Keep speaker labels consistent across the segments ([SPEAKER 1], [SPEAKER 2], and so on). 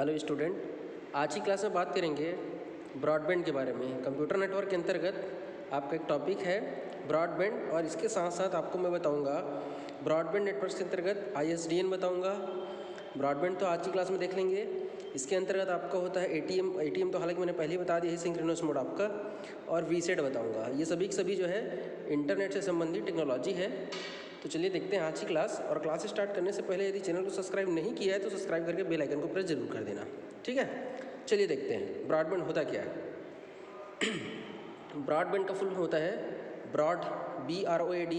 [SPEAKER 1] Hello student, आज की class में बात करेंगे ब्रॉडबैंड के बारे में। कंप्यूटर नेटवर्क के अंतर्गत आपका एक टॉपिक है ब्रॉडबैंड, और इसके साथ साथ आपको मैं बताऊंगा ब्रॉडबैंड नेटवर्क के अंतर्गत ISDN बताऊंगा। ब्रॉडबैंड तो आज की क्लास में देख लेंगे। इसके अंतर्गत आपका होता है ATM तो हालांकि मैंने पहले ही बता दिया है, सिंक्रोनस मोड आपका, और VSAT बताऊँगा। ये सभी के सभी जो है इंटरनेट से संबंधित टेक्नोलॉजी है। तो चलिए देखते हैं आज की क्लास। और क्लास स्टार्ट करने से पहले यदि चैनल को सब्सक्राइब नहीं किया है तो सब्सक्राइब करके बेल आइकन को प्रेस जरूर कर देना, ठीक है। चलिए देखते हैं ब्रॉडबैंड होता क्या है। ब्रॉडबैंड का फुल होता है ब्रॉड, BROAD,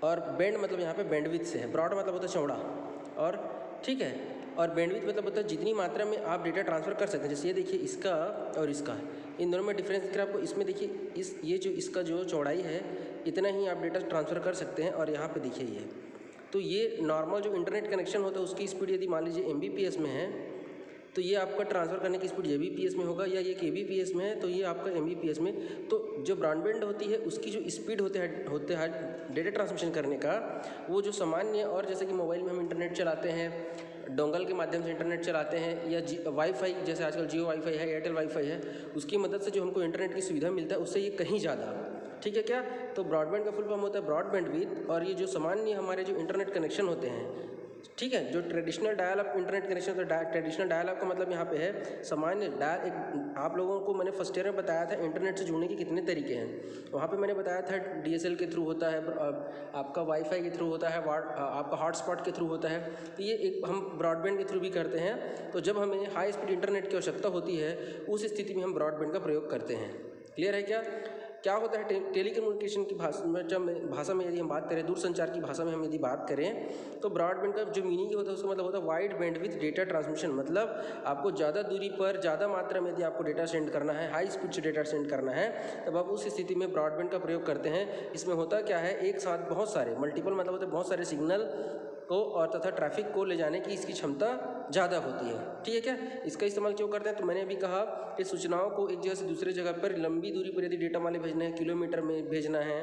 [SPEAKER 1] और बैंड मतलब यहाँ पे बैंडविड्थ से है। ब्रॉड मतलब होता है चौड़ा, और ठीक है, और बैंडविड्थ मतलब होता है जितनी मात्रा में आप डेटा ट्रांसफ़र कर सकते हैं। जैसे ये देखिए इसका और इसका, इन दोनों में डिफरेंस दिख रहा है आपको। इसमें देखिए इसका जो चौड़ाई है इतना ही आप डेटा ट्रांसफ़र कर सकते हैं, और यहाँ पे देखिए ये, तो ये नॉर्मल जो इंटरनेट कनेक्शन होता है उसकी स्पीड यदि मान लीजिए MBPS में है तो ये आपका ट्रांसफ़र करने की स्पीड JBPS में होगा, या ये KBPS में है तो ये आपका MBPS में। तो जो ब्रॉडबैंड होती है उसकी जो स्पीड होते हैं डेटा ट्रांसमिशन करने का, वो जो सामान्य, और जैसे कि मोबाइल में हम इंटरनेट चलाते हैं, डोंगल के माध्यम से इंटरनेट चलाते हैं, या वाईफाई, जैसे आजकल जियो वाईफाई है, एयरटेल वाईफाई है, उसकी मदद से जो हमको इंटरनेट की सुविधा मिलता है उससे ये कहीं ज़्यादा, ठीक है क्या। तो ब्रॉडबैंड का फुल फॉर्म होता है ब्रॉड बैंडविड्थ। और ये जो सामान्य हमारे जो इंटरनेट कनेक्शन होते हैं, ठीक है, जो traditional dial up internet connection होता है, ट्रेडिशनल डायल अप का मतलब यहाँ पे है सामान्य डायल। एक आप लोगों को मैंने फर्स्ट ईयर में बताया था इंटरनेट से जुड़ने के कितने तरीके हैं। वहाँ पे मैंने बताया था DSL के थ्रू होता है, आपका वाईफाई के थ्रू होता है, आपका हॉटस्पॉट के थ्रू होता है। तो ये एक हम ब्रॉडबैंड के थ्रू भी करते हैं। तो जब हमें हाई स्पीड इंटरनेट की आवश्यकता होती है उस स्थिति में हम ब्रॉडबैंड का प्रयोग करते हैं। क्लियर है क्या होता है टेलीकम्युनिकेशन की भाषा में यदि हम बात करें, दूरसंचार की भाषा में हम यदि बात करें, तो ब्रॉडबैंड का जो मीनिंग होता है उसका मतलब होता है वाइड बैंडविड्थ डेटा ट्रांसमिशन। मतलब आपको ज़्यादा दूरी पर ज़्यादा मात्रा में यदि आपको डेटा सेंड करना है, हाई स्पीड से डेटा सेंड करना है, तब आप उस स्थिति में ब्रॉडबैंड का प्रयोग करते हैं। इसमें होता क्या है, एक साथ बहुत सारे मल्टीपल मतलब होते हैं बहुत सारे सिग्नल को और तथा ट्रैफिक को ले जाने की इसकी क्षमता ज़्यादा होती है, ठीक है क्या। इसका इस्तेमाल क्यों करते हैं, तो मैंने अभी कहा कि सूचनाओं को एक जगह से दूसरे जगह पर लंबी दूरी पर यदि डेटा मान ली भेजना है, किलोमीटर में भेजना है,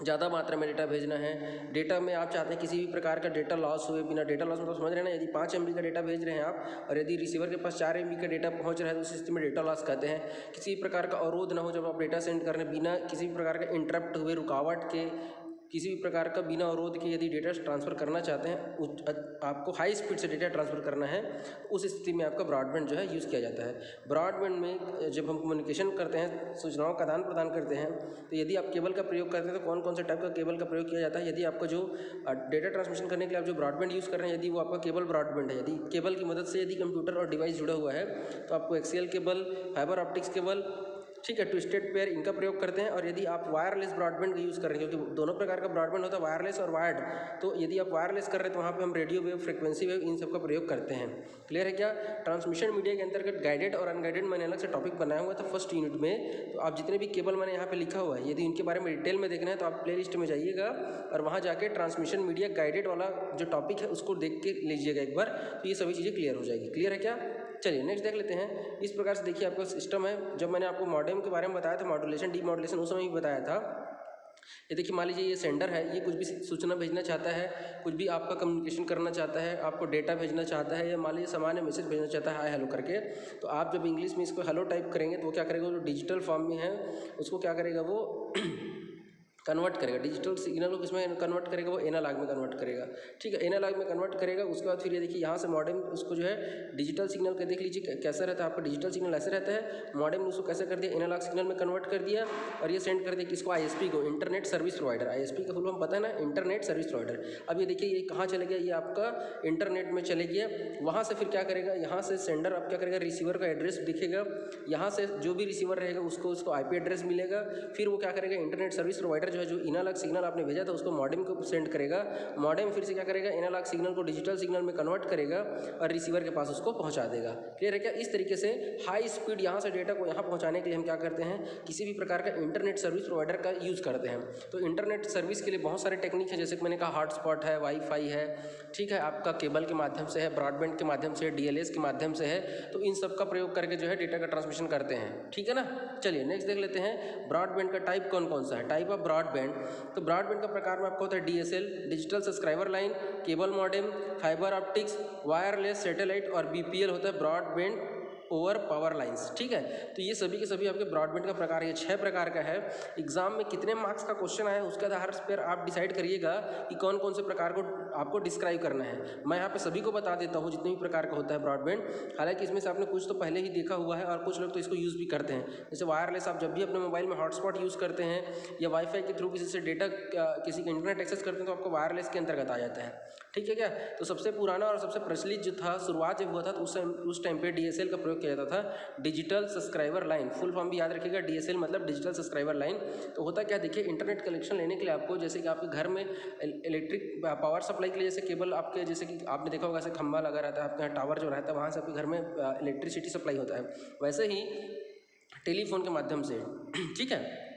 [SPEAKER 1] ज़्यादा मात्रा में डेटा भेजना है, डेटा में आप चाहते हैं किसी भी प्रकार का डेटा लॉस हुए बिना, डेटा लॉस मतलब समझ रहे हैं ना, यदि 5 MB का डेटा भेज रहे हैं आप और यदि रिसीवर के पास 4 MB का डेटा पहुंच रहा है तो उस स्थिति में डेटा लॉस कहते हैं। किसी भी प्रकार का अवरोध ना हो जब आप डेटा सेंड कर रहे हैं, बिना किसी भी प्रकार का इंटरप्ट हुए, रुकावट के, किसी भी प्रकार का बिना अवरोध के यदि डेटा ट्रांसफ़र करना चाहते हैं, आपको हाई स्पीड से डेटा ट्रांसफ़र करना है, उस स्थिति में आपका ब्रॉडबैंड जो है यूज़ किया जाता है। ब्रॉडबैंड में जब हम कम्युनिकेशन करते हैं, सूचनाओं का आदान प्रदान करते हैं, तो यदि आप केबल का प्रयोग करते हैं तो कौन कौन से टाइप का केबल का प्रयोग किया जाता है। यदि आपका जो डेटा ट्रांसमिशन करने के लिए आप जो ब्रॉडबैंड यूज़ कर रहे हैं, यदि वो आपका केबल ब्रॉडबैंड है, यदि केबल की मदद से यदि कंप्यूटर और डिवाइस जुड़ा हुआ है, तो आपको axial cable, fibre optics cable, ठीक है, ट्विस्टेड पेयर, इनका प्रयोग करते हैं। और यदि आप वायरलेस ब्रॉडबैंड का यूज़ कर रहे हैं, क्योंकि दोनों प्रकार का ब्रॉडबैंड होता है, वायरलेस और वायर्ड, तो यदि आप वायरलेस कर रहे हैं तो वहाँ पे हम रेडियो वेव, फ्रीक्वेंसी वेव, इन सब का प्रयोग करते हैं। क्लियर है क्या। ट्रांसमिशन मीडिया के अंतर्गत गाइडेड और अनगाइडेड मैंने अलग से टॉपिक बनाया हुआ था फर्स्ट यूनिट में। तो आप जितने भी केबल मैंने यहाँ पे लिखा हुआ है, यदि उनके बारे में डिटेल में देखना है तो आप प्ले लिस्ट में जाइएगा और वहाँ जाके ट्रांसमिशन मीडिया गाइडेड वाला जो टॉपिक है उसको देख के लीजिएगा एक बार, तो ये सभी चीज़ें क्लियर हो जाएगी। क्लियर है क्या। चलिए नेक्स्ट देख लेते हैं। इस प्रकार से देखिए आपका सिस्टम है। जब मैंने आपको मॉडेम के बारे में बताया था, मॉड्यूलेशन, डीमॉड्यूलेशन, उस समय भी बताया था। ये देखिए मान लीजिए ये सेंडर है, ये कुछ भी सूचना भेजना चाहता है, कुछ भी आपका कम्युनिकेशन करना चाहता है, आपको डेटा भेजना चाहता है, या मान लीजिए सामान्य मैसेज भेजना चाहता है हाय हेलो करके, तो आप जब इंग्लिश में इसको हेलो टाइप करेंगे तो वो क्या करेगा, जो डिजिटल फॉर्म में है उसको क्या करेगा, वो कन्वर्ट करेगा, डिजिटल सिग्नल को किसमें कन्वर्ट करेगा, वो एनालॉग में कन्वर्ट करेगा, ठीक है, एनालॉग में कन्वर्ट करेगा। उसके बाद फिर ये देखिए यहाँ से मॉडेम उसको जो है डिजिटल सिग्नल का देख लीजिए कैसा रहता है आपका, डिजिटल सिग्नल ऐसे रहता है, मॉडेम ने उसको कैसे कर दिया, एनालॉग सिग्नल में कन्वर्ट कर दिया, और ये सेंड कर दिया किसको, ISP को, इंटरनेट सर्विस प्रोवाइडर। ISP का फुल फॉर्म पता है ना, इंटरनेट सर्विस प्रोवाइडर। अब ये देखिए ये कहाँ चले गया, ये आपका इंटरनेट में चले गया। वहाँ से फिर क्या करेगा, यहाँ से सेंडर अब क्या करेगा, रिसीवर का एड्रेस दिखेगा, यहाँ से जो भी रिसीवर रहेगा उसको IP एड्रेस मिलेगा। फिर वो क्या करेगा, इंटरनेट सर्विस प्रोवाइडर जो है, जो एनालॉग सिग्नल आपने भेजा था उसको मॉडेम को सेंड करेगा, मॉडेम फिर से क्या करेगा, एनालॉग सिग्नल को डिजिटल सिग्नल में कन्वर्ट करेगा और रिसीवर के पास उसको पहुंचा देगा। क्लियर है क्या। इस तरीके से हाई स्पीड यहाँ से डेटा को यहाँ पहुंचाने के लिए हम क्या करते हैं, किसी भी प्रकार का इंटरनेट सर्विस प्रोवाइडर का यूज़ करते हैं। तो इंटरनेट सर्विस के लिए बहुत सारे टेक्निक है, जैसे कि मैंने कहा हॉटस्पॉट है, वाईफाई है, ठीक है, आपका केबल के माध्यम से है, ब्रॉडबैंड के माध्यम से, DLS के माध्यम से है। तो इन सब का प्रयोग करके जो है डेटा का ट्रांसमिशन करते हैं, ठीक है ना। चलिए नेक्स्ट देख लेते हैं ब्रॉडबैंड का टाइप कौन कौन सा है। Type of broadband. तो ब्रॉडबैंड का प्रकार में आपको होता है DSL, digital subscriber line, cable modem, fibre optics, wireless, satellite और BPL होता है ब्रॉडबैंड ओवर पावर लाइंस। ठीक है, तो ये सभी के सभी आपके ब्रॉडबैंड का प्रकार, ये 6 प्रकार का है। एग्जाम में कितने मार्क्स का क्वेश्चन आया उसके आधार पर आप डिसाइड करिएगा कि कौन कौन से प्रकार को आपको डिस्क्राइब करना है। मैं यहाँ पे सभी को बता देता हूँ जितने भी प्रकार का होता है ब्रॉडबैंड। हालांकि इसमें से आपने कुछ तो पहले ही देखा हुआ है और कुछ लोग तो इसको यूज़ भी करते हैं। जैसे वायरलेस, आप जब भी अपने मोबाइल में हॉटस्पॉट यूज़ करते हैं या वाईफाई के थ्रू किसी से डेटा किसी का इंटरनेट एक्सेस करते हैं तो आपको वायरलेस के अंतर्गत आ जाता है। ठीक है क्या? तो सबसे पुराना और सबसे प्रचलित जो था, शुरुआत जब हुआ था तो उस टाइम पे DSL का प्रयोग किया जाता था, digital subscriber line. Full form भी याद रखिएगा, DSL मतलब डिजिटल सब्सक्राइबर लाइन। तो होता क्या, देखिए इंटरनेट कनेक्शन लेने के लिए आपको, जैसे कि आपके घर में इलेक्ट्रिक पावर सप्लाई के लिए जैसे केबल आपके, जैसे कि आपने देखा होगा ऐसे खंभा लगा रहता है आपके यहाँ, टावर जो रहता है वहाँ से आपके घर में इलेक्ट्रिसिटी सप्लाई होता है, वैसे ही टेलीफोन के माध्यम से। ठीक है,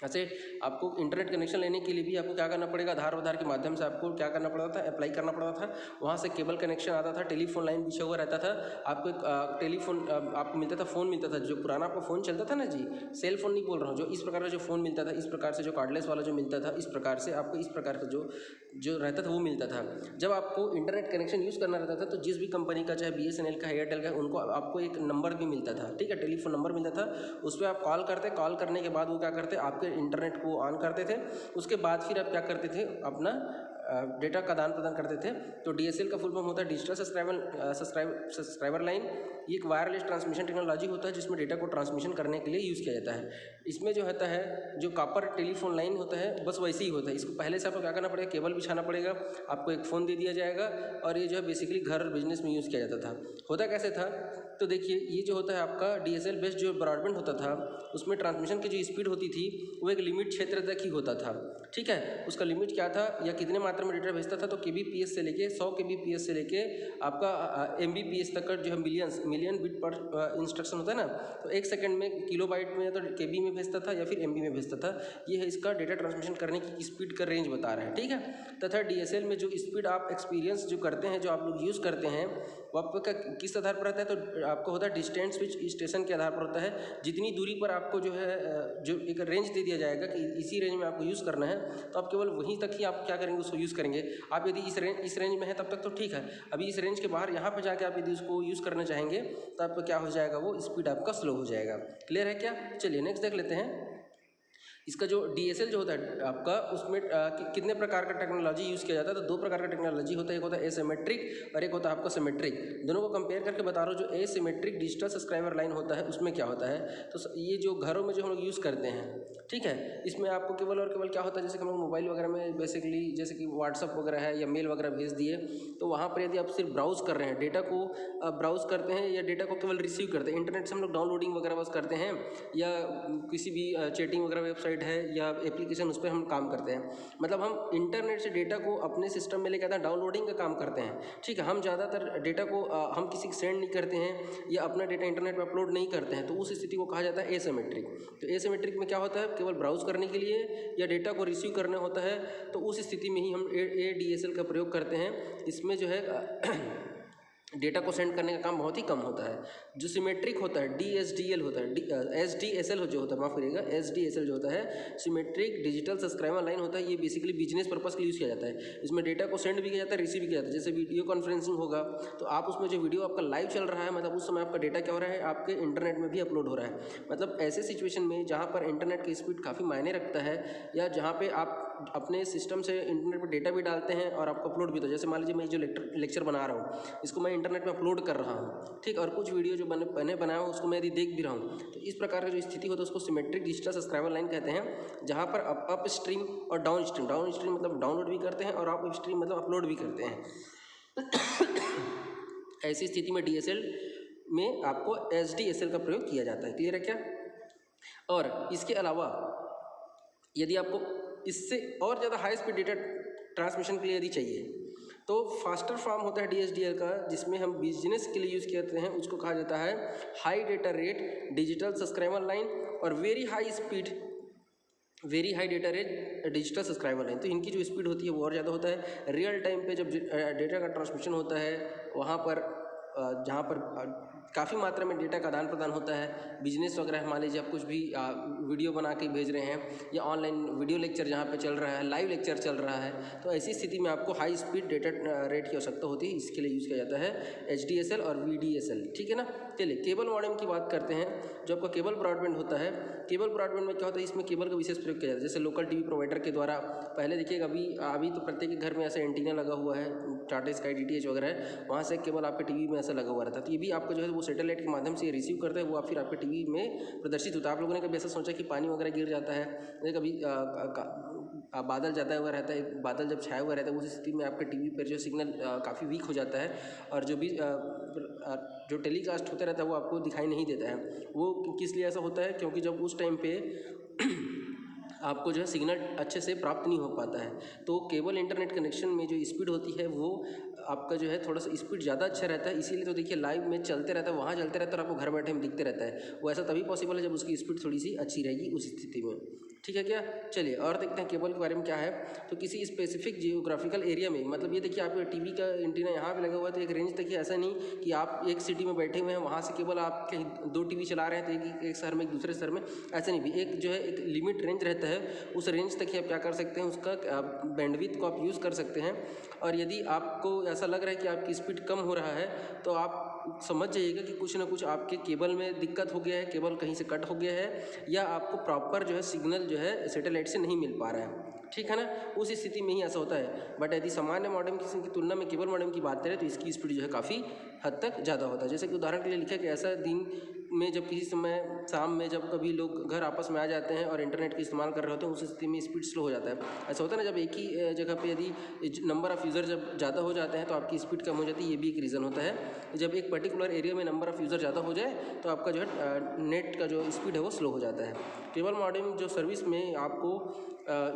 [SPEAKER 1] ऐसे आपको इंटरनेट कनेक्शन लेने के लिए भी आपको क्या करना पड़ेगा, आधार के माध्यम से आपको क्या करना पड़ता था, अप्लाई करना पड़ता था। वहाँ से केबल कनेक्शन आता था, टेलीफोन लाइन बिछा हुआ रहता था, आपको एक टेलीफोन आपको मिलता था, फ़ोन मिलता था। जो पुराना आपको फ़ोन चलता था ना जी, सेल फोन नहीं बोल रहा हूँ, जो इस प्रकार का जो फ़ोन मिलता था, इस प्रकार से जो कार्डलेस वाला जो मिलता था, इस प्रकार से आपको इस प्रकार का जो रहता था वो मिलता था। जब आपको इंटरनेट कनेक्शन यूज़ करना रहता था तो जिस भी कंपनी का, चाहे BSNL का, एयरटेल का, उनको आपको एक नंबर भी मिलता था। ठीक है, टेलीफोन नंबर मिलता था, उस पर आप कॉल करते, कॉल करने के बाद वो क्या करते, आपके इंटरनेट को ऑन करते थे। उसके बाद फिर आप क्या करते थे, अपना डेटा का आदान प्रदान करते थे। तो DSL का फुल फॉर्म होता है डिजिटल सब्सक्राइबर लाइन। ये एक वायरलेस ट्रांसमिशन टेक्नोलॉजी होता है जिसमें डेटा को ट्रांसमिशन करने के लिए यूज़ किया जाता है। इसमें जो होता है, जो कॉपर टेलीफोन लाइन होता है बस वैसे ही होता है। इसको पहले से आपको क्या करना पड़ेगा, केबल बिछाना पड़ेगा, आपको एक फ़ोन दे दिया जाएगा और ये जो है बेसिकली घर और बिजनेस में यूज़ किया जाता था। होता कैसे था, तो देखिए ये जो होता है आपका DSL बेस्ड जो ब्रॉडबैंड होता था, उसमें ट्रांसमिशन की जो स्पीड होती थी वो एक लिमिट क्षेत्र तक ही होता था। ठीक है, उसका लिमिट क्या था या कितने मात्रा में डेटा भेजता था, तो kbps से लेके 100 kbps से लेके आपका mbps तक का जो है मिलियन बिट पर इंस्ट्रक्शन होता है ना, तो 1 सेकंड में किलोबाइट में या तो KB में भेजता था या फिर MB में भेजता था। ये है इसका डेटा ट्रांसमिशन करने की स्पीड का रेंज बता रहा है। ठीक है, तथा DSL में जो स्पीड आप एक्सपीरियंस जो करते हैं, जो आप लोग यूज़ करते हैं, वो आपका किस आधार पर रहता है, तो आपको होता है डिस्टेंस स्विच स्टेशन के आधार पर होता है। जितनी दूरी पर आपको जो है जो एक रेंज दे दिया जाएगा कि इसी रेंज में आपको यूज़ करना है, तो आप केवल वहीं तक ही आप क्या करेंगे, उसको यूज़ करेंगे। आप यदि इस रेंज में है तब तक तो ठीक है, अभी इस रेंज के बाहर यहाँ पर जाके आप यदि उसको यूज़ करना चाहेंगे तो आपका क्या हो जाएगा, वो स्पीड आपका स्लो हो जाएगा। क्लियर है क्या? चलिए नेक्स्ट देख लेते हैं। इसका जो DSL जो होता है आपका, उसमें कितने प्रकार का टेक्नोलॉजी यूज़ किया जाता है, तो 2 प्रकार का टेक्नोलॉजी होता है, एक होता है एसिमेट्रिक और एक होता है आपका सिमेट्रिक। दोनों को कंपेयर करके बता रहा हूँ। जो एसिमेट्रिक डिजिटल सब्सक्राइबर लाइन होता है उसमें क्या होता है, तो ये जो घरों में जो हम लोग यूज़ करते हैं, ठीक है, इसमें आपको केवल और केवल क्या होता है, जैसे कि हम लोग मोबाइल वगैरह में बेसिकली जैसे कि व्हाट्सअप वगैरह है या मेल वगैरह भेज दिए, तो वहाँ पर यदि आप सिर्फ ब्राउज़ कर रहे हैं, डेटा को ब्राउज़ करते हैं या डेटा को केवल रिसीव करते हैं, इंटरनेट से हम लोग डाउनलोडिंग वगैरह बस करते हैं, या किसी भी चैटिंग वगैरह वेबसाइट है या एप्लीकेशन, उस पर हम काम करते हैं। मतलब हम इंटरनेट से डेटा को अपने सिस्टम में लेकर आते हैं, डाउनलोडिंग का काम करते हैं। ठीक है, हम ज़्यादातर डेटा को हम किसी को सेंड नहीं करते हैं या अपना डेटा इंटरनेट पर अपलोड नहीं करते हैं, तो उस स्थिति को कहा जाता है एसिमेट्रिक। तो एसिमेट्रिक में क्या होता है, केवल ब्राउज करने के लिए या डेटा को रिसीव करना होता है, तो उस स्थिति में ही हम ADSL का प्रयोग करते हैं। इसमें जो है डेटा को सेंड करने का काम बहुत ही कम होता है। जो सिमेट्रिक होता है DSDL होता है, SDSL जो होता है, माफ़ करिएगा, SDSL जो होता है सिमेट्रिक डिजिटल सब्सक्राइबर लाइन होता है। ये बेसिकली बिजनेस पर्पस के लिए यूज़ किया जाता है। इसमें डेटा को सेंड भी किया जाता है, रिसीव भी किया जाता है। जैसे वीडियो कॉन्फ्रेंसिंग होगा तो आप उसमें जो वीडियो आपका लाइव चल रहा है, मतलब उस समय आपका डेटा क्या हो रहा है, आपके इंटरनेट में भी अपलोड हो रहा है। मतलब ऐसे सिचुएशन में जहाँ पर इंटरनेट की स्पीड काफ़ी मायने रखता है, या जहाँ पर आप अपने सिस्टम से इंटरनेट पर डेटा भी डालते हैं और आपको अपलोड भी होता है। जैसे मान लीजिए मैं जो लेक्चर बना रहा हूँ, इसको मैं इंटरनेट में अपलोड कर रहा हूँ, ठीक, और कुछ वीडियो जो मैंने बनाया हो उसको मैं यदि देख भी रहा हूँ, तो इस प्रकार की जो स्थिति होती है उसको सिमेट्रिक डिजिटल सब्सक्राइबर लाइन कहते हैं। जहाँ पर अप स्ट्रीम और डाउन स्ट्रीम मतलब डाउनलोड भी करते हैं और अप स्ट्रीम मतलब अपलोड भी करते हैं। ऐसी स्थिति में DSL में आपको SDSL का प्रयोग किया जाता है। क्लियर है क्या? और इसके अलावा यदि आपको इससे और ज़्यादा हाई स्पीड डेटा ट्रांसमिशन के लिए यदि चाहिए, तो फास्टर फॉर्म होता है DSDL का, जिसमें हम बिजनेस के लिए यूज़ करते हैं। उसको कहा जाता है high data rate digital subscriber line और very high data rate digital subscriber line. तो इनकी जो स्पीड होती है वो और ज़्यादा होता है। रियल टाइम पे जब डेटा का ट्रांसमिशन होता है, वहाँ पर जहाँ पर काफ़ी मात्रा में डेटा का आदान प्रदान होता है, बिजनेस वगैरह मान लीजिए आप कुछ भी वीडियो बना के भेज रहे हैं या ऑनलाइन वीडियो लेक्चर जहाँ पे चल रहा है, लाइव लेक्चर चल रहा है, तो ऐसी स्थिति में आपको हाई स्पीड डेटा रेट की आवश्यकता होती है। इसके लिए यूज़ किया जाता है HDSL और VDSL, ठीक है ना। चलिए केबल मॉडेम की बात करते हैं। जो आपका केबल ब्रॉडबैंड होता है, केबल ब्रॉडबैंड में क्या होता है, इसमें केबल का विशेष प्रयोग किया जाता है। जैसे लोकल टीवी प्रोवाइडर के द्वारा, पहले देखिएगा अभी तो प्रत्येक घर में ऐसा एंटीना लगा हुआ है, टाटा स्काई DTH वगैरह है, वहाँ से केबल आपके टीवी में ऐसा लगा हुआ रहता है। तो ये भी आपका जो है वो सैटेलाइट के माध्यम से रिसीव करता है, वो फिर आपके टीवी में प्रदर्शित होता है। आप लोगों ने कभी ऐसा सोचा कि पानी वगैरह गिर जाता है, कभी बादल जाता हुआ रहता है, बादल जब छाया हुआ रहता है, उस स्थिति में आपके टीवी पर जो सिग्नल काफ़ी वीक हो जाता है और जो भी जो टेलीकास्ट होता रहता है वो आपको दिखाई नहीं देता है। वो किस लिए ऐसा होता है, क्योंकि जब उस टाइम पे आपको जो है सिग्नल अच्छे से प्राप्त नहीं हो पाता है, तो केबल इंटरनेट कनेक्शन में जो स्पीड होती है वो आपका जो है थोड़ा सा स्पीड ज़्यादा अच्छा रहता है। इसीलिए तो देखिए लाइव में चलते रहता है, वहाँ चलते रहता है और आपको घर बैठे में दिखते रहता है। वो ऐसा तभी पॉसिबल है जब उसकी स्पीड थोड़ी सी अच्छी रहेगी उस स्थिति में, ठीक है क्या। चलिए और देखते हैं केबल के बारे में क्या है। तो किसी स्पेसिफिक जियोग्राफिकल एरिया में, मतलब ये देखिए आपके टीवी का एंटीना यहाँ पे लगा हुआ है, तो एक रेंज देखिए, ऐसा नहीं कि आप एक सिटी में बैठे हुए हैं, वहाँ से केबल आप कहीं 2 टीवी चला रहे हैं तो एक शहर में एक दूसरे शहर में, ऐसा नहीं भी। एक जो है एक लिमिट रेंज रहता है, उस रेंज तक ही आप क्या कर सकते हैं, उसका बैंडविड्थ को आप यूज़ कर सकते हैं। और यदि आपको ऐसा लग रहा है कि आपकी स्पीड कम हो रहा है, तो आप समझ जाइएगा कि कुछ ना कुछ आपके केबल में दिक्कत हो गया है, केबल कहीं से कट हो गया है, या आपको प्रॉपर जो है सिग्नल जो है सैटेलाइट से नहीं मिल पा रहा है, ठीक है ना। उस स्थिति में ही ऐसा होता है। बट यदि सामान्य मॉडेम की तुलना में केबल मॉडेम की बात करें तो इसकी स्पीड जो है काफ़ी हद तक ज़्यादा होता है। जैसे कि उदाहरण के लिए लिखा कि ऐसा दिन में जब किसी समय शाम में जब कभी लोग घर आपस में आ जाते हैं और इंटरनेट का इस्तेमाल कर रहे होते हैं, उस स्थिति में स्पीड स्लो हो जाता है। ऐसा होता है ना, जब एक ही जगह पे यदि नंबर ऑफ़ यूज़र जब ज़्यादा हो जाते हैं तो आपकी स्पीड कम हो जाती है, ये भी एक रीज़न होता है। जब एक पर्टिकुलर एरिया में नंबर ऑफ़ यूज़र ज़्यादा हो जाए तो आपका जो है नेट का जो स्पीड है वो स्लो हो जाता है। केबल मॉडेम जो सर्विस में आपको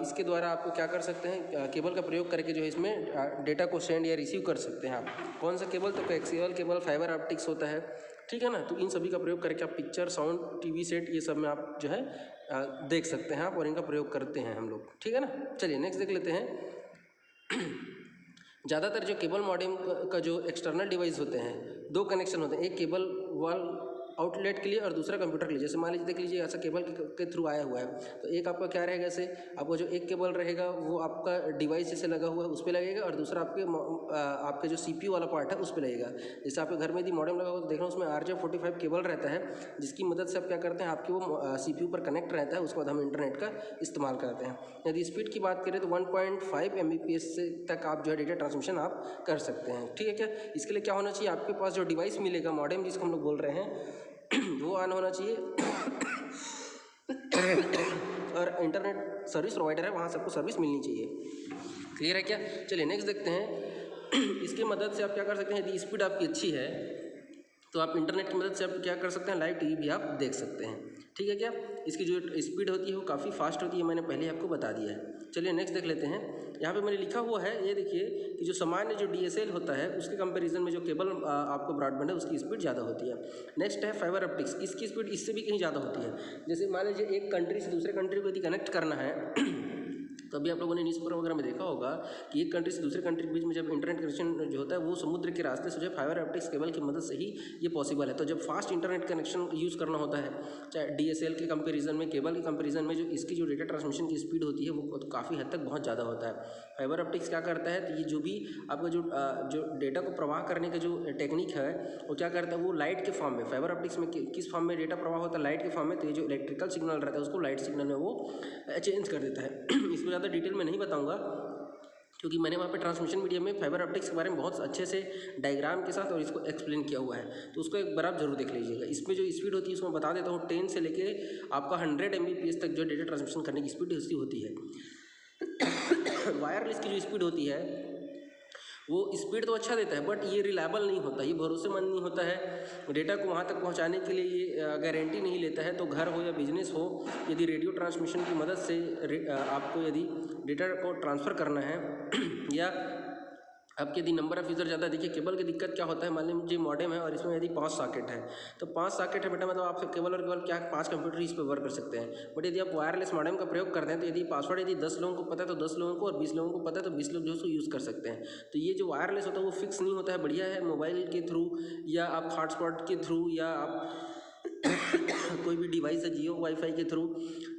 [SPEAKER 1] इसके द्वारा आपको क्या कर सकते हैं, केबल का प्रयोग करके जो है इसमें डेटा को सेंड या रिसीव कर सकते हैं आप। कौन सा केबल, तो कोएक्सियल केबल, फाइबर ऑप्टिक्स होता है, ठीक है ना। तो इन सभी का प्रयोग करके आप पिक्चर, साउंड, टीवी सेट, ये सब में आप जो है देख सकते हैं आप, और इनका प्रयोग करते हैं हम लोग, ठीक है ना। चलिए नेक्स्ट देख लेते हैं। ज़्यादातर जो केबल मॉडेम का जो एक्सटर्नल डिवाइस होते हैं, 2 कनेक्शन होते हैं, एक केबल वॉल आउटलेट के लिए और दूसरा कंप्यूटर के लिए। जैसे मान लीजिए देख लीजिए ऐसा केबल के थ्रू आया हुआ है, तो एक आपका क्या रहेगा, जैसे आपको जो एक केबल रहेगा वो आपका डिवाइस जैसे लगा हुआ है उस पर लगेगा, और दूसरा आपके जो CPU वाला पार्ट है उस पर लगेगा। जैसे आपके घर में यदि मॉडेम लगा हुआ तो देखना उसमें RJ45 केबल रहता है, जिसकी मदद से आप क्या करते हैं, आपके वो CPU पर कनेक्ट रहता है, उसके बाद हम इंटरनेट का इस्तेमाल करते हैं। यदि स्पीड की बात करें तो 1.5 Mbps से तक आप जो है डेटा ट्रांसमिशन आप कर सकते हैं, ठीक है क्या। इसके लिए क्या होना चाहिए, आपके पास जो डिवाइस मिलेगा मॉडेम जिसको हम लोग बोल रहे हैं वो ऑन होना चाहिए और इंटरनेट सर्विस प्रोवाइडर है वहाँ सबको सर्विस मिलनी चाहिए। क्लियर है क्या। चलिए नेक्स्ट देखते हैं। इसकी मदद से आप क्या कर सकते हैं, यदि स्पीड आपकी अच्छी है तो आप इंटरनेट की मदद से आप क्या कर सकते हैं, लाइव टीवी भी आप देख सकते हैं, ठीक है क्या। इसकी जो स्पीड होती है वो काफ़ी फास्ट होती है, मैंने पहले आपको बता दिया है। चलिए नेक्स्ट देख लेते हैं। यहाँ पे मैंने लिखा हुआ है, ये देखिए कि जो सामान्य जो DSL होता है उसके कंपैरिजन में जो केबल आपको ब्रॉडबैंड है उसकी स्पीड ज़्यादा होती है। नेक्स्ट है फाइबर ऑप्टिक्स, इसकी स्पीड इससे भी कहीं ज़्यादा होती है। जैसे मान लीजिए एक कंट्री से दूसरे कंट्री को यदि कनेक्ट करना है तो अभी आप लोगों ने न्यूज़पेपर वगैरह में देखा होगा कि एक कंट्री से दूसरे कंट्री के बीच में जब इंटरनेट कनेक्शन जो होता है वो समुद्र के रास्ते से जो है फाइबर ऑप्टिक्स केबल की मदद से ही ये पॉसिबल है। तो जब फास्ट इंटरनेट कनेक्शन यूज़ करना होता है, चाहे DSL के कंपैरिजन में, केबल के कंपैरिजन में, जो इसकी जो डेटा ट्रांसमिशन की स्पीड होती है वो काफ़ी हद तक बहुत ज़्यादा होता है। फाइबर ऑप्टिक्स क्या करता है, तो ये जो भी आपका जो डेटा को प्रवाह करने का जो टेक्निक है वो क्या करता है, वो लाइट के फॉर्म में, फाइबर ऑप्टिक्स में किस फॉर्म में डेटा प्रवाह होता है, लाइट के फॉर्म में। तो ये जो इलेक्ट्रिकल सिग्नल रहता है उसको लाइट सिग्नल में वो चेंज कर देता है। इसको ज़्यादा डिटेल में नहीं बताऊँगा क्योंकि मैंने वहाँ पे ट्रांसमिशन मीडियम में फाइबर ऑप्टिक्स के बारे में बहुत अच्छे से डायग्राम के साथ और इसको एक्सप्लेन किया हुआ है, तो उसको एक बार आप जरूर देख लीजिएगा। इसमें जो स्पीड होती है उसको मैं बता देता हूँ, 10 से लेके आपका 100 Mbps तक जो डेटा ट्रांसमिशन करने की स्पीड उसकी होती है। वायरलेस की जो स्पीड होती है वो स्पीड तो अच्छा देता है बट ये रिलायबल नहीं होता, ये भरोसेमंद नहीं होता है। डेटा को वहाँ तक पहुँचाने के लिए ये गारंटी नहीं लेता है। तो घर हो या बिजनेस हो, यदि रेडियो ट्रांसमिशन की मदद से आपको यदि डेटा को ट्रांसफ़र करना है या आपके यदि नंबर ऑफ यूज़र ज़्यादा, देखिए केबल की दिक्कत क्या होता है, मान लीजिए मॉडेम है और इसमें यदि 5 सॉकेट है, तो 5 सॉकेट है बेटा, मतलब आप केवल और केवल क्या 5 कंप्यूटर इस पर वर्क कर सकते हैं। बट यदि आप वायरलेस मॉडेम का प्रयोग करते हैं तो यदि पासवर्ड यदि 10 लोगों को पता है तो 10 लोगों को, और 20 लोगों को पता है तो 20 लोग जो है उसको यूज़ कर सकते हैं। तो ये जो वायरलेस होता है वो फिक्स नहीं होता है, बढ़िया है। मोबाइल के थ्रू या आप हॉटस्पॉट के थ्रू या आप कोई भी डिवाइस है जियो वाईफाई के थ्रू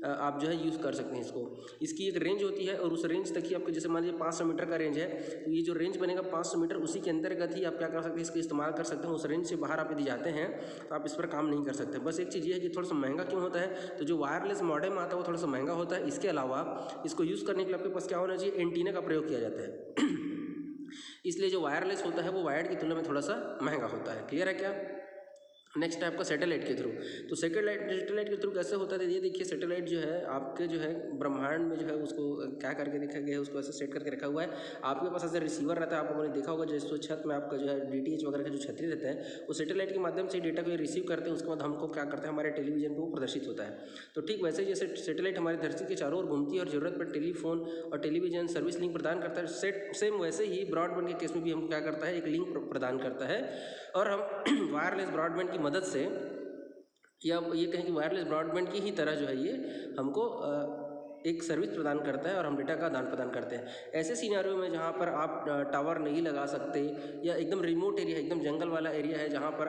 [SPEAKER 1] आप जो है यूज़ कर सकते हैं इसको। इसकी एक रेंज होती है और उस रेंज तक ही आपके, जैसे मान लीजिए 500 मीटर का रेंज है, तो ये जो रेंज बनेगा 500 मीटर, उसी के अंतर्गत ही आप क्या कर सकते हैं, इसका इस्तेमाल कर सकते हैं। उस रेंज से बाहर आप यदि जाते हैं तो आप इस पर काम नहीं कर सकते। बस एक चीज़ ये है कि थोड़ा सा महंगा क्यों होता है, तो जो वायरलेस मॉडेम आता है वो थोड़ा सा महंगा होता है। इसके अलावा इसको यूज़ करने के लिए आपके पास क्या होना चाहिए, एंटीना का प्रयोग किया जाता है। इसलिए जो वायरलेस होता है वो वायर्ड की तुलना में थोड़ा सा महंगा होता है। क्लियर है क्या? नेक्स्ट है आपका सैटेलाइट के थ्रू। तो सैटेलाइट के थ्रू कैसे होता है, ये देखिए सैटेलाइट जो है आपके जो है ब्रह्मांड में जो है उसको क्या करके देखा गया है, उसको ऐसे सेट करके रखा हुआ है। आपके पास ऐसे रिसीवर रहता है, आप लोगों ने देखा होगा, जैसे छत में आपका जो है DTH वगैरह का जो छतरी रहता है, वो सैटेलाइट के माध्यम से डेटा को रिसीव करते हैं, उसके बाद हमको क्या करते हैं, हमारे टेलीविजन पर वो प्रदर्शित होता है। तो ठीक वैसे ही जैसे सैटेलाइट हमारी धरती के चारों ओर घूमती है और ज़रूरत पर टेलीफोन और टेलीविजन सर्विस लिंक प्रदान करता है, सेम वैसे ही ब्रॉडबैंड के केस में भी हम क्या करता है, एक लिंक प्रदान करता है। और हम वायरलेस ब्रॉडबैंड की मदद से, या ये कहें कि वायरलेस ब्रॉडबैंड की ही तरह जो है ये हमको एक सर्विस प्रदान करता है और हम डेटा का आदान प्रदान करते हैं। ऐसे सिनेरियो में जहाँ पर आप टावर नहीं लगा सकते या एकदम रिमोट एरिया है, एकदम जंगल वाला एरिया है, जहाँ पर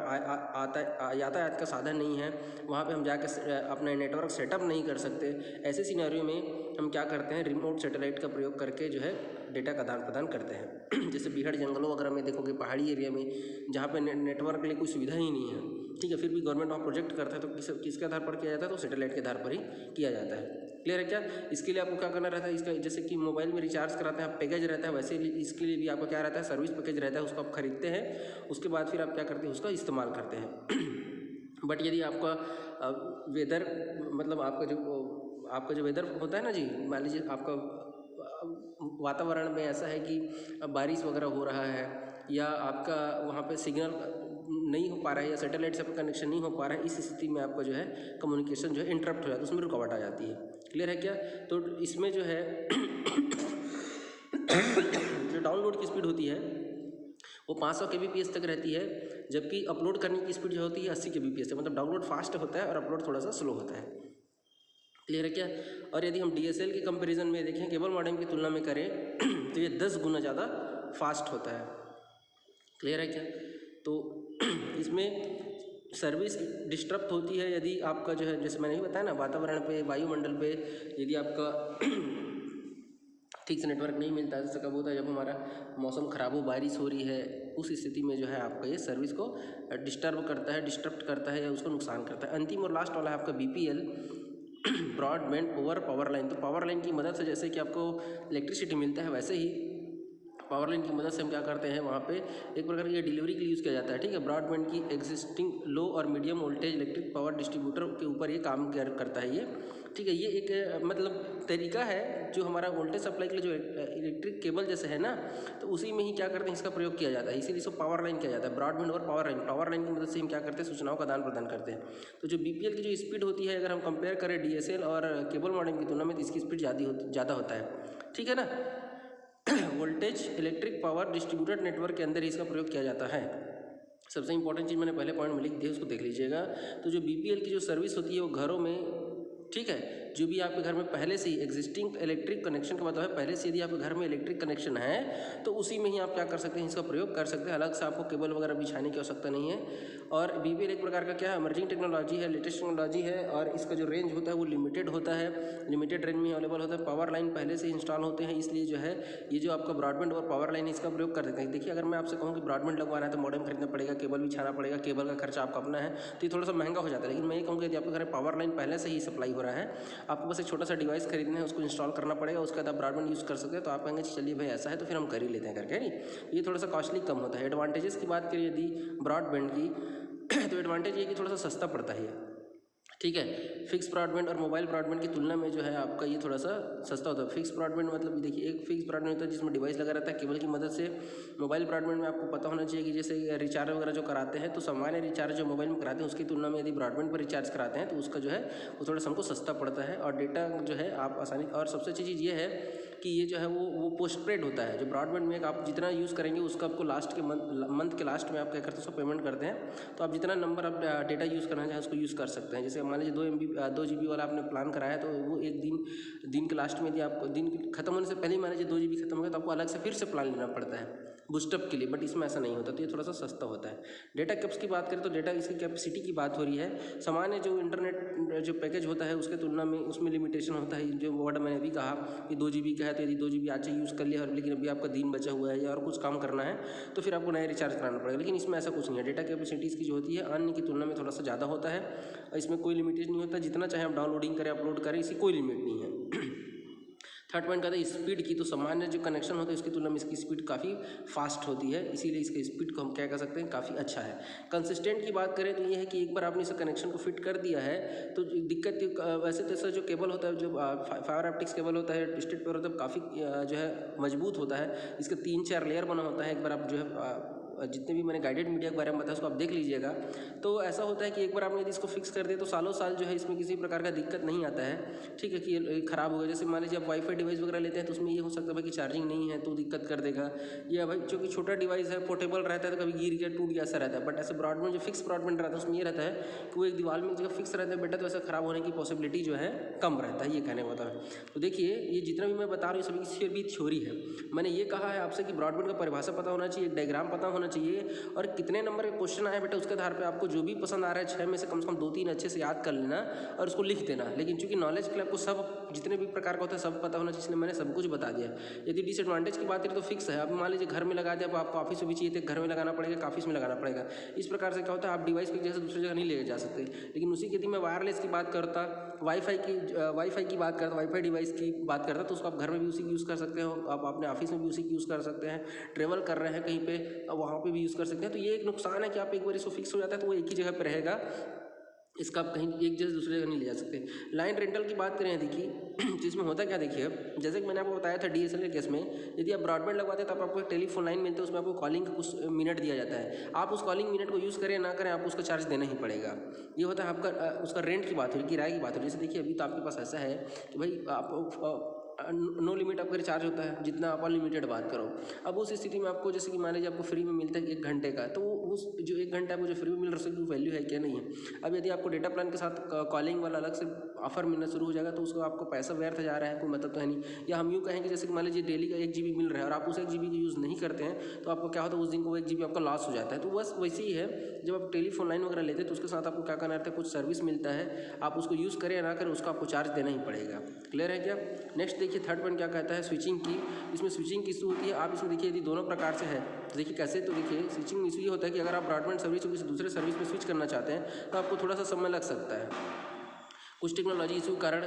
[SPEAKER 1] यातायात का साधन नहीं है, वहाँ पे हम जाकर अपना नेटवर्क सेटअप नहीं कर सकते, ऐसे सिनेरियो में हम क्या करते हैं, रिमोट सैटेलाइट का प्रयोग करके जो है डेटा का आदान प्रदान करते हैं। जैसे बीहड़ जंगलों वगैरह में देखोगे, पहाड़ी एरिया में जहाँ पे नेटवर्क के लिए कोई सुविधा ही नहीं है, ठीक है, फिर भी गवर्नमेंट वहाँ प्रोजेक्ट करता है, तो किसके आधार पर किया जाता है, तो सैटेलाइट के आधार पर ही किया जाता है। क्लियर है क्या? इसके लिए आपको क्या करना रहता है, इसका जैसे कि मोबाइल में रिचार्ज कराते हैं आप, पैकेज रहता है, वैसे इसके लिए भी आपका क्या रहता है, सर्विस पैकेज रहता है, उसको आप खरीदते हैं, उसके बाद फिर आप क्या करते हैं, उसका इस्तेमाल करते हैं। बट यदि आपका वेदर, मतलब आपका जो वेदर होता है ना जी, मान लीजिए आपका वातावरण में ऐसा है कि बारिश वगैरह हो रहा है, या आपका वहाँ पे सिग्नल नहीं हो पा रहा है, या सैटेलाइट से आपका कनेक्शन नहीं हो पा रहा है, इस स्थिति में आपका जो है कम्युनिकेशन जो है इंटरप्ट हो जाता है, उसमें रुकावट आ जाती है। क्लियर है क्या? तो इसमें जो है जो डाउनलोड की स्पीड होती है वो 500 kbps तक रहती है, जबकि अपलोड करने की स्पीड जो होती है 80 kbps है। मतलब डाउनलोड फास्ट होता है और अपलोड थोड़ा सा स्लो होता है। क्लियर है क्या? और यदि हम DSL के कंपैरिजन में देखें, केबल मॉडेम की तुलना में करें, तो ये 10 गुना ज़्यादा फास्ट होता है। क्लियर है क्या? तो इसमें सर्विस डिस्टर्ब होती है यदि आपका जो है, जैसे मैंने ही बताया ना, वातावरण पे, वायुमंडल पे यदि आपका ठीक से नेटवर्क नहीं मिलता है, जैसे कब होता है जब हमारा मौसम ख़राब हो, बारिश हो रही है, उस स्थिति में जो है आपका ये सर्विस को डिस्टर्ब करता है या उसको नुकसान करता है। अंतिम और लास्ट वाला है आपका BPL, broadband over power line. तो पावर लाइन की मदद से जैसे कि आपको इलेक्ट्रिसिटी मिलता है, वैसे ही पावर लाइन की मदद से हम क्या करते हैं, वहाँ पे एक प्रकार की डिलीवरी के लिए यूज़ किया जाता है। ठीक है, ब्रॉडबैंड की एग्जिस्टिंग लो और medium voltage electric power distributor के ऊपर ये काम करता है ये। ठीक है, ये एक मतलब तरीका है जो हमारा वोल्टेज सप्लाई के लिए जो इलेक्ट्रिक केबल जैसे है ना, तो उसी में ही क्या करते हैं, इसका प्रयोग किया जाता है, इसीलिए इसको पावर लाइन किया जाता है। ब्रॉडबैंड और पावर लाइन की मदद से हम क्या करते हैं, सूचनाओं का आदान प्रदान करते हैं। तो जो BPL की जो स्पीड होती है, अगर हम कंपेयर करें DSL और केबल मॉडेम की तुलना में, तो इसकी स्पीड ज़्यादा होता है। ठीक है ना? Voltage electric power distributed network के अंदर इसका प्रयोग किया जाता है। सबसे इंपॉर्टेंट चीज़ मैंने पहले पॉइंट में लिख दी है, उसको देख लीजिएगा। तो जो BPL की जो सर्विस होती है वो घरों में, ठीक है, जो भी आपके घर में पहले से ही एग्जिस्टिंग इलेक्ट्रिक कनेक्शन का मतलब है, पहले से यदि आपके घर में इलेक्ट्रिक कनेक्शन है तो उसी में ही आप क्या कर सकते हैं, इसका प्रयोग कर सकते हैं। अलग से आपको केबल वगैरह बिछाने की आवश्यकता नहीं है। और BPL एक प्रकार का क्या है, इमर्जिंग टेक्नोलॉजी है, लेटेस्ट टेक्नोलॉजी है, और इसका जो रेंज होता है वो लिमिटेड होता है, लिमिटेड रेंज में अवेलेबल होता है। पावर लाइन पहले से इंस्टॉल होते हैं, इसलिए जो है ये जो आपका ब्रॉडबैंड और पावर लाइन है इसका प्रयोग कर सकते हैं। देखिए, अगर मैं आपसे कहूँ कि ब्रॉडबैंड लगवाना है तो मॉडेम खरीदना पड़ेगा, केबल बिछाना पड़ेगा, केबल का खर्चा आपका अपना है, तो ये थोड़ा सा महंगा हो जाता है। लेकिन मैं ये कहूँगा यदि आपके घर में पावर लाइन पहले से ही सप्लाई हो रहा है, आपको बस एक छोटा सा डिवाइस खरीदना है, उसको इंस्टॉल करना पड़ेगा, उसके बाद आप ब्रॉडबैंड यूज़ कर सकते हैं। तो आप कहेंगे चलिए भाई ऐसा है तो फिर हम कर ही लेते हैं करके, नहीं, ये थोड़ा सा कॉस्टली कम होता है। एडवांटेजेस की बात करिए यदि ब्रॉडबैंड की, तो एडवांटेज ये कि थोड़ा सा सस्ता पड़ता है ये। ठीक है, फिक्स ब्रॉडबैंड और मोबाइल ब्रॉडबैंड की तुलना में जो है आपका ये थोड़ा सा सस्ता होता है। फिक्स ब्रॉडबैंड मतलब देखिए, एक फिक्स ब्रॉडबैंड होता है जिसमें डिवाइस लगा रहता है केबल की मदद से। मोबाइल ब्रॉडबैंड में आपको पता होना चाहिए कि जैसे रिचार्ज वगैरह जो कराते हैं, तो सामान्य रिचार्ज जो मोबाइल में कराते हैं उसकी तुलना में यदि ब्रॉडबैंड पर रिचार्ज कराते हैं तो उसका जो है वो थोड़ा सा हमको सस्ता पड़ता है, और डेटा जो है आप आसानी, और सबसे अच्छी चीज़ ये है कि ये जो है वो पोस्टपेड होता है। जो ब्रॉडबैंड में आप जितना यूज़ करेंगे उसका आपको लास्ट के मंथ के लास्ट में आप क्या करते हैं उसको पेमेंट करते हैं। तो आप जितना नंबर आप डेटा यूज़ करना चाहें उसको यूज़ कर सकते हैं। जैसे मान लीजिए 2 GB वाला आपने प्लान कराया तो वो एक दिन के लास्ट में यदि आपको दिन खत्म होने से पहले ही मान लीजिए 2 GB खत्म हो गया तो आपको अलग से फिर से प्लान लेना पड़ता है बूस्टअप के लिए, बट इसमें ऐसा नहीं होता, तो ये थोड़ा सा सस्ता होता है। डेटा कैप्स की बात करें तो डेटा इसकी कैपेसिटी की बात हो रही है। सामान्य जो इंटरनेट जो पैकेज होता है उसके तुलना में उसमें लिमिटेशन होता है। जो वर्ड मैंने अभी कहा कि 2 GB का है तो यदि 2 GB आज यूज़ कर लिया और लेकिन अभी आपका दिन बचा हुआ है या और कुछ काम करना है तो फिर आपको नया रिचार्ज कराना पड़ेगा। लेकिन इसमें ऐसा कुछ नहीं है। डेटा कैपेसिटीज़ की जो होती है अन्य की तुलना में थोड़ा सा ज़्यादा होता है। इसमें कोई लिमिटेशन नहीं होता, जितना चाहे आप डाउनलोडिंग करें अपलोड करें, इसकी कोई लिमिट नहीं है। थर्ड पॉइंट कहता है स्पीड की, तो सामान्य जो कनेक्शन होता है उसकी तुलना में इसकी स्पीड काफ़ी फास्ट होती है, इसीलिए इसके स्पीड को हम क्या कह सकते हैं काफ़ी अच्छा है। कंसिस्टेंट की बात करें तो ये है कि एक बार आपने इस कनेक्शन को फिट कर दिया है तो दिक्कत वैसे तो जो केबल होता है जो फाइबर ऑप्टिक्स केबल होता है स्ट्रेट पर होता है काफ़ी जो है मजबूत होता है। इसके 3-4 लेयर बना होता है। एक बार आप जो है जितने भी मैंने गाइडेड मीडिया के बारे में बताया उसको आप देख लीजिएगा। तो ऐसा होता है कि एक बार आपने यदि इसको फिक्स कर दिया तो सालों साल जो है इसमें किसी प्रकार का दिक्कत नहीं आता है। ठीक है कि ये ख़राब हो गया, जैसे मान लीजिए आप वाईफाई डिवाइस वगैरह लेते हैं तो उसमें ये हो सकता है भाई कि चार्जिंग नहीं है तो दिक्कत कर देगा, या भाई जो कि छोटा डिवाइस है पोर्टेबल रहता है तो कभी गिर गया टूट गया ऐसा रहता है। बट ऐसे ब्रॉडबैंड जो फिक्स ब्रॉडबैंड रहता है उसमें ये रहता है कि वो एक दीवार में एक जगह फिक्स रहता है बेटा, तो ऐसा ख़राब होने की पॉसिबिलिटी जो है कम रहता है, ये कहने का मतलब है। तो देखिए ये जितना भी मैं बता रहा हूँ सभी की भी थ्योरी है। मैंने ये कहा है आपसे कि ब्रॉडबैंड का परिभाषा पता होना चाहिए, डायग्राम पता होना चाहिए और कितने नंबर के क्वेश्चन आए बेटा उसके आधार पे आपको जो भी पसंद आ रहा है 6 में से कम 2-3 अच्छे से याद कर लेना और उसको लिख देना। लेकिन चूंकि नॉलेज के लिए आपको सब जितने भी प्रकार का होता है सब पता होना चाहिए, इसलिए मैंने सब कुछ बता दिया। यदि डिसएडवांटेज की बात करें तो फिक्स है। अब मान लीजिए घर में लगा दिया, अब आपको ऑफिस में भी चाहिए तो घर में लगाना पड़ेगा, ऑफिस में लगाना पड़ेगा। इस प्रकार से क्या होता है आप डिवाइस को जैसे दूसरी जगह नहीं ले जा सकते। लेकिन उसी के यदि मैं वायरलेस की बात करता, वाईफाई की बात करता, वाईफाई डिवाइस की बात करता तो उसको आप घर में भी उसी की यूज़ कर सकते हो, आप अपने ऑफिस में भी उसी की यूज़ कर सकते हैं, ट्रेवल कर रहे हैं कहीं पे अब वहाँ पे भी यूज़ कर सकते हैं। तो ये एक नुकसान है कि आप एक बार इसको फिक्स हो जाता है तो वो एक ही जगह पे रहेगा, इसका आप कहीं एक जगह दूसरी जगह नहीं ले जा सकते। लाइन रेंटल की बात करें देखिए जिसमें होता क्या देखिए, जैसे कि मैंने आपको बताया था DSL के केस में यदि आप ब्रॉडबैंड लगवाते हैं तो आपको एक टेलीफोन लाइन मिलती है, उसमें आपको कॉलिंग का कुछ मिनट दिया जाता है। आप उस कॉलिंग मिनट को यूज़ करें ना करें आपको उसका चार्ज देना ही पड़ेगा। ये होता है आपका उसका रेंट की बात हो रही, किराए की बात हो रही। जैसे देखिए अभी तो आपके पास ऐसा है कि भाई आप नो लिमिट आपका रिचार्ज होता है, जितना आप अनलिमिटेड बात करो। अब उस स्थिति में आपको जैसे कि मान लीजिए आपको फ्री में मिलता है 1 घंटे का, तो उस जो 1 घंटे आपको जो फ्री में मिल रहा है उसकी वैल्यू है क्या नहीं है। अब यदि आपको डेटा प्लान के साथ कॉलिंग वाला अलग से ऑफर मिलना शुरू हो जाएगा तो उसको आपको पैसा व्यर्थ जा रहा है, कोई मतलब तो है नहीं। या हम यूँ कहें कि जैसे कि मान लीजिए डेली का 1 GB मिल रहा है और आप उस 1 GB का यूज़ नहीं करते हैं तो आपको क्या होता है उस दिन को वो 1 GB आपका लॉस हो जाता है। तो बस वैसे ही है, जब आप टेलीफोन लाइन वगैरह लेते हैं तो उसके साथ आपको क्या करना रहता है, कुछ सर्विस मिलता है, आप उसको यूज़ करें या ना करें उसका आपको चार्ज देना ही पड़ेगा। क्लियर है क्या? नेक्स्ट देखिए थर्ड पॉइंट क्या कहता है स्विचिंग की। इसमें स्विचिंग किस होती है, आप इसमें देखिए यदि दोनों प्रकार से है तो देखिए कैसे, तो देखिए स्विचिंग इशू ये होता है कि अगर आप ब्रॉडबैंड सर्विस को किसी दूसरे सर्विस में स्विच करना चाहते हैं तो आपको थोड़ा सा समय लग सकता है कुछ टेक्नोलॉजी इशू के कारण।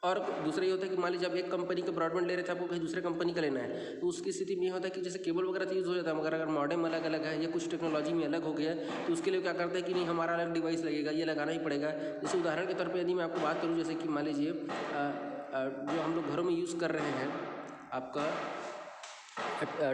[SPEAKER 1] और दूसरा ये होता है कि मान लीजिए आप एक कंपनी का ब्रॉडबैंड ले रहे थे, आपको कहीं दूसरे कंपनी का लेना है तो उसकी स्थिति में ये होता है कि जैसे केबल वगैरह तो यूज़ हो जाता है, मगर अगर मॉडेम अलग अलग है या कुछ टेक्नोलॉजी में अलग हो गया है तो उसके लिए क्या करते हैं कि नहीं हमारा अलग डिवाइस लगेगा, ये लगाना ही पड़ेगा। जैसे उदाहरण के तौर पर यदि मैं आपको बात करूँ, जैसे कि मान लीजिए जो हम लोग घरों में यूज़ कर रहे हैं आपका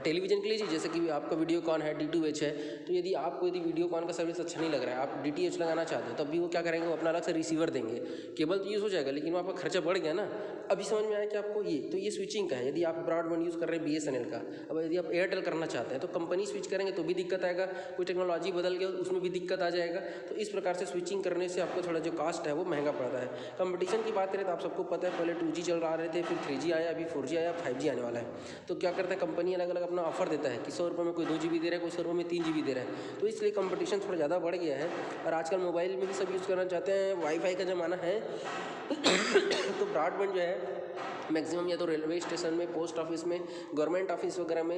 [SPEAKER 1] टेलीविज़न के लिए, जैसे कि आपका वीडियोकॉन है, D2H है, तो यदि आपको वीडियोकॉन का सर्विस अच्छा नहीं लग रहा है, आप DTH लगाना चाहते हैं, तब भी वो क्या करेंगे, वो अपना अलग से रिसीवर देंगे। केबल तो यूज़ हो जाएगा लेकिन वो आपका खर्चा बढ़ गया ना। अभी समझ में आया कि आपको ये तो ये स्विचिंग का है। यदि आप ब्रॉडबैंड यूज़ कर रहे हैं BSNL का, अब यदि आप एयरटेल करना चाहते हैं तो कंपनी स्विच करेंगे तो भी दिक्कत आएगा, कोई टेक्नोलॉजी बदल गया उसमें भी दिक्कत आ जाएगा। तो इस प्रकार से स्विचिंग करने से आपको थोड़ा जो कास्ट है वो महंगा पड़ता है। कंपटीशन की बात करें तो आप सबको पता है पहले 2G चल रहे थे, फिर 3G आया, अभी 4G आया, 5G आने वाला है। तो क्या करता है कंपनी अलग अलग अपना ऑफर देता है कि 100 रुपये में कोई 2 GB दे रहा है, कोई 100 रुपये में 3 GB दे रहा है। तो इसलिए कंपटीशन थोड़ा ज़्यादा बढ़ गया है और आजकल मोबाइल में भी सब यूज़ करना चाहते हैं, वाईफाई का ज़माना है। तो ब्रॉडबैंड जो है मैक्सिमम या तो रेलवे स्टेशन में, पोस्ट ऑफिस में, गवर्नमेंट ऑफिस वगैरह में,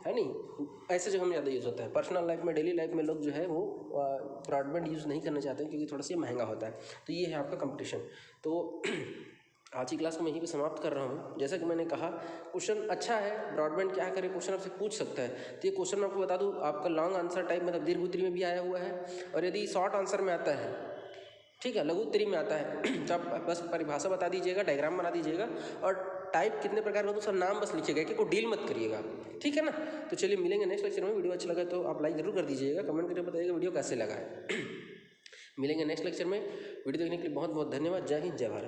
[SPEAKER 1] है नहीं, ऐसे जगह में ज़्यादा यूज़ होता है। पर्सनल लाइफ में, डेली लाइफ में लोग जो है वो ब्रॉडबैंड यूज़ नहीं करना चाहते हैं क्योंकि थोड़ा सा महंगा होता है। तो ये है आपका कंपटीशन। तो आज की क्लास को मैं यहीं पे समाप्त कर रहा हूँ। जैसा कि मैंने कहा क्वेश्चन अच्छा है, ब्रॉडबैंड क्या करे क्वेश्चन आपसे पूछ सकता है। तो ये क्वेश्चन मैं आपको बता दूँ आपका लॉन्ग आंसर टाइप मतलब दीर्घ उत्तरी में भी आया हुआ है, और यदि शॉर्ट आंसर में आता है, ठीक है, लघु उत्तरी में आता है तो आप बस परिभाषा बता दीजिएगा, डायग्राम बना दीजिएगा और टाइप कितने प्रकार का तो सर नाम बस लिखिएगा कि कोई डील मत करिएगा, ठीक है ना। तो चलिए मिलेंगे नेक्स्ट लेक्चर में। वीडियो अच्छा लगा तो आप लाइक जरूर कर दीजिएगा, कमेंट करके बताइएगा वीडियो कैसे लगा है। मिलेंगे नेक्स्ट लेक्चर में। वीडियो देखने के लिए बहुत बहुत धन्यवाद। जय हिंद, जय भारत।